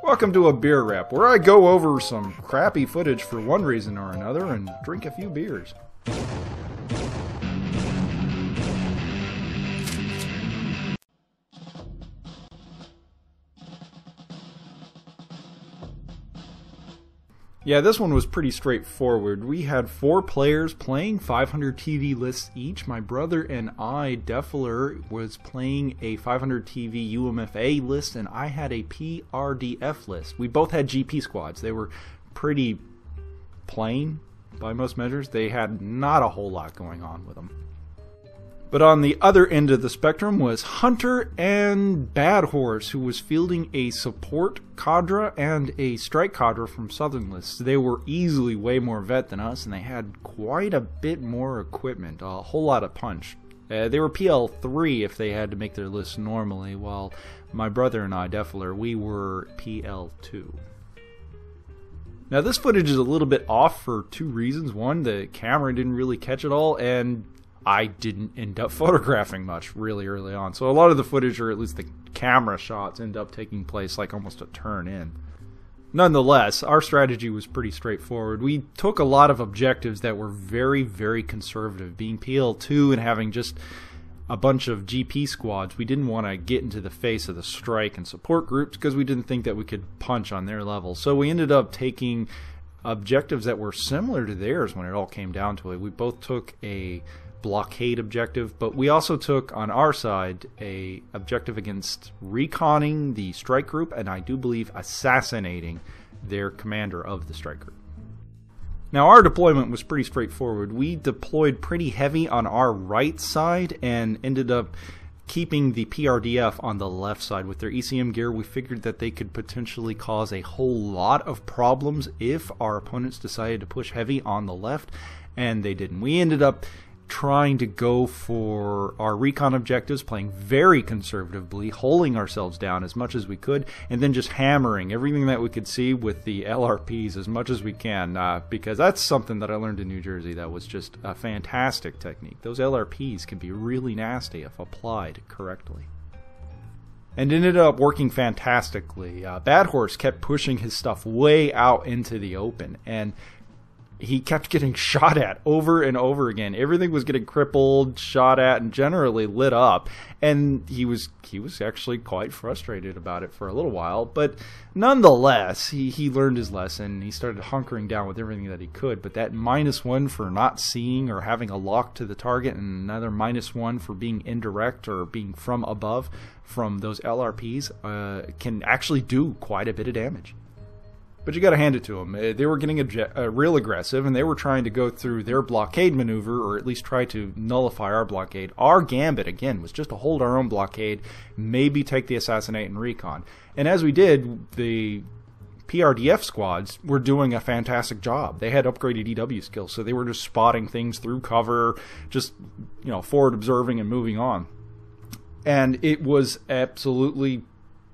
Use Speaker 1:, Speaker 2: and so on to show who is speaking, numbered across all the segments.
Speaker 1: Welcome to a beer rep, where I go over some crappy footage for one reason or another and drink a few beers. Yeah, this one was pretty straightforward. We had 4 players playing 500 TV lists each. My brother and I, Defler, was playing a 500 TV UMFA list, and I had a PRDF list. We both had GP squads. They were pretty plain by most measures. They had not a whole lot going on with them. But on the other end of the spectrum was Hunter and Bad Horse, who was fielding a support cadre and a strike cadre from Southern lists. They were easily way more vet than us, and they had quite a bit more equipment, a whole lot of punch. They were PL3 if they had to make their list normally, while my brother and I, Defler, we were PL2. Now this footage is a little bit off for 2 reasons. One, the camera didn't really catch it all, and I didn't end up photographing much really early on. So a lot of the footage, or at least the camera shots, end up taking place like almost a turn in. Nonetheless, our strategy was pretty straightforward. We took a lot of objectives that were very, very conservative. Being PL2 and having just a bunch of GP squads, we didn't want to get into the face of the strike and support groups because we didn't think that we could punch on their level. So we ended up taking objectives that were similar to theirs when it all came down to it. We both took a blockade objective, but we also took on our side a objective against reconning the strike group, and I do believe assassinating their commander of the strike group. Now our deployment was pretty straightforward. We deployed pretty heavy on our right side and ended up keeping the PRDF on the left side. With their ECM gear, we figured that they could potentially cause a whole lot of problems if our opponents decided to push heavy on the left, and they didn't. We ended up trying to go for our recon objectives, playing very conservatively, holding ourselves down as much as we could, and then just hammering everything that we could see with the LRPs as much as we can, because that's something that I learned in New Jersey that was just a fantastic technique. Those LRPs can be really nasty if applied correctly. And ended up working fantastically. Bad Horse kept pushing his stuff way out into the open, and he kept getting shot at over and over again. Everything was getting crippled, shot at, and generally lit up. And he was actually quite frustrated about it for a little while. But nonetheless, he learned his lesson. He started hunkering down with everything that he could. But that -1 for not seeing or having a lock to the target, and another -1 for being indirect or being from above from those LRPs can actually do quite a bit of damage. But you got to hand it to them. They were getting real aggressive, and they were trying to go through their blockade maneuver, or at least try to nullify our blockade. Our gambit, again, was just to hold our own blockade, maybe take the assassinate and recon. And as we did, the PRDF squads were doing a fantastic job. They had upgraded EW skills, so they were just spotting things through cover, just forward observing and moving on. And it was absolutely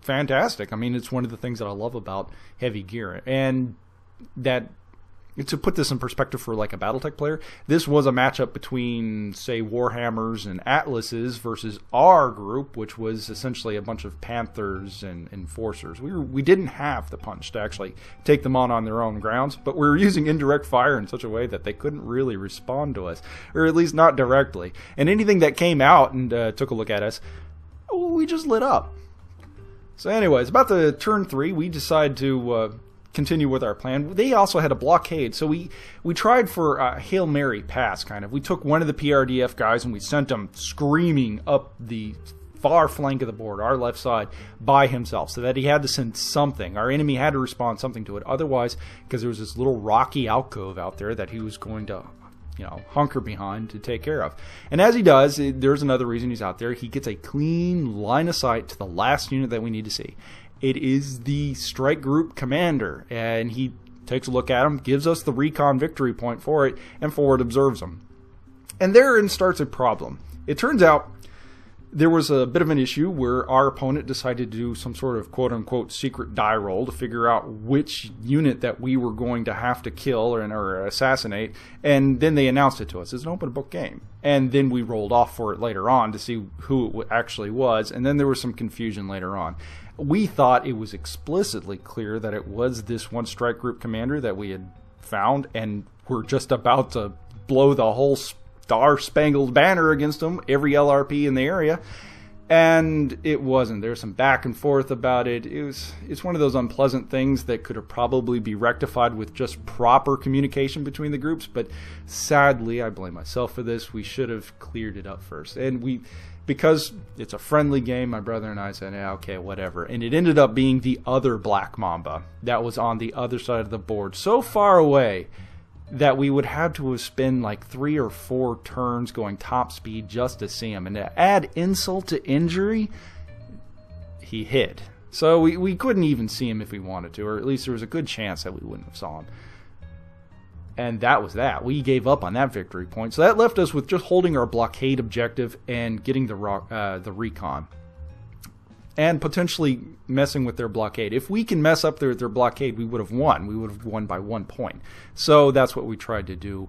Speaker 1: fantastic. I mean, it's one of the things that I love about heavy gear. And that, to put this in perspective for like a Battletech player, this was a matchup between, say, Warhammers and Atlases versus our group, which was essentially a bunch of Panthers and Enforcers. We didn't have the punch to actually take them on their own grounds, but we were using indirect fire in such a way that they couldn't really respond to us, or at least not directly. And anything that came out and took a look at us, we just lit up. So anyways, about the turn 3, we decided to continue with our plan. They also had a blockade, so we tried for a Hail Mary pass, kind of. We took one of the PRDF guys and we sent him screaming up the far flank of the board, our left side, by himself, so that he had to send something. Our enemy had to respond something to it. Otherwise, because there was this little rocky alcove out there that he was going to hunker behind to take care of. And as he does, there's another reason he's out there. He gets a clean line of sight to the last unit that we need to see. It is the strike group commander, and he takes a look at him, gives us the recon victory point for it, and forward observes him. And therein starts a problem. It turns out there was a bit of an issue where our opponent decided to do some sort of quote-unquote secret die roll to figure out which unit that we were going to have to kill or assassinate, and then they announced it to us. It's an open book game. And then we rolled off for it later on to see who it actually was, and then there was some confusion later on. we thought it was explicitly clear that it was this one strike group commander that we had found, and we're just about to blow the whole star-spangled banner against them, every LRP in the area. And it wasn't. There's some back and forth about it. It's one of those unpleasant things that could have probably be rectified with just proper communication between the groups. But sadly, I blame myself for this. We should have cleared it up first. And because it's a friendly game, my brother and I said, yeah, okay, whatever. And it ended up being the other Black Mamba that was on the other side of the board, so far away that we would have to have spent like 3 or 4 turns going top speed just to see him. And to add insult to injury, he hid. So we couldn't even see him if we wanted to, or at least there was a good chance that we wouldn't have saw him. And that was that. We gave up on that victory point. So that left us with just holding our blockade objective and getting the recon. And potentially messing with their blockade. If we can mess up their blockade, we would have won. We would have won by 1 point. So that's what we tried to do.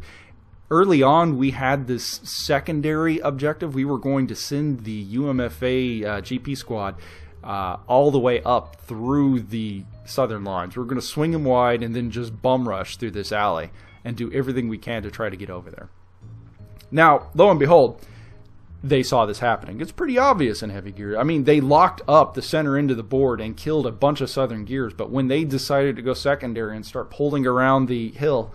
Speaker 1: Early on, we had this secondary objective. We were going to send the UMFA GP squad all the way up through the southern lines. We were going to swing them wide and then just bum rush through this alley and do everything we can to try to get over there. Now, lo and behold, they saw this happening. It's pretty obvious in heavy gear. I mean, they locked up the center end of the board and killed a bunch of southern gears, but when they decided to go secondary and start pulling around the hill,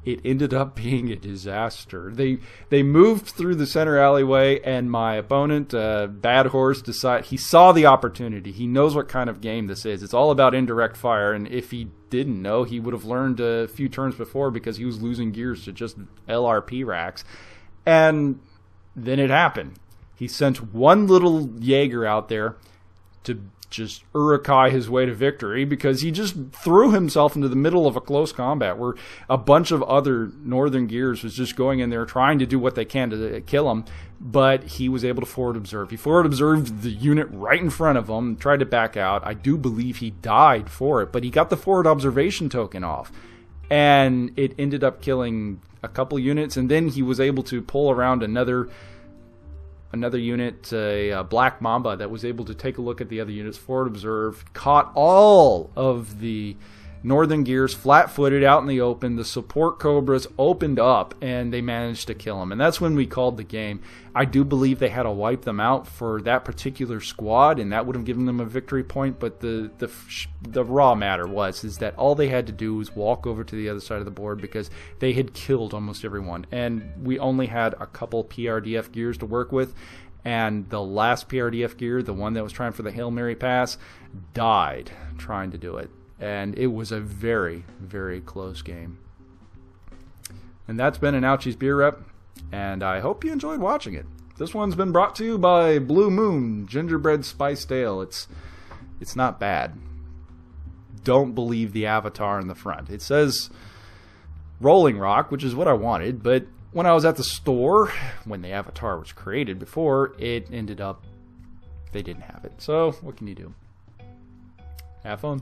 Speaker 1: it ended up being a disaster. They moved through the center alleyway, and my opponent, Bad Horse, he saw the opportunity. He knows what kind of game this is. It's all about indirect fire, and if he didn't know, he would have learned a few turns before because he was losing gears to just LRP racks. And then it happened. He sent one little Jaeger out there to just Urukai his way to victory because he just threw himself into the middle of a close combat where a bunch of other northern gears was just going in there trying to do what they can to kill him, but he was able to forward observe. He forward observed the unit right in front of him, tried to back out. I do believe he died for it, but he got the forward observation token off, and it ended up killing a couple units, and then he was able to pull around another unit, a Black Mamba, that was able to take a look at the other units, forward observe, caught all of the northern gears flat-footed out in the open. The support Cobras opened up, and they managed to kill them. And that's when we called the game. I do believe they had to wipe them out for that particular squad, and that would have given them a victory point. But the raw matter is that all they had to do was walk over to the other side of the board because they had killed almost everyone. And we only had a couple PRDF gears to work with. And the last PRDF gear, the one that was trying for the Hail Mary pass, died trying to do it. And it was a very, very close game. And that's been an Ouchies beer rep, and I hope you enjoyed watching it. This one's been brought to you by Blue Moon Gingerbread Spiced Ale. It's not bad. Don't believe the avatar in the front. It says Rolling Rock, which is what I wanted, but when I was at the store, when the avatar was created before, it ended up they didn't have it. So what can you do? Have fun.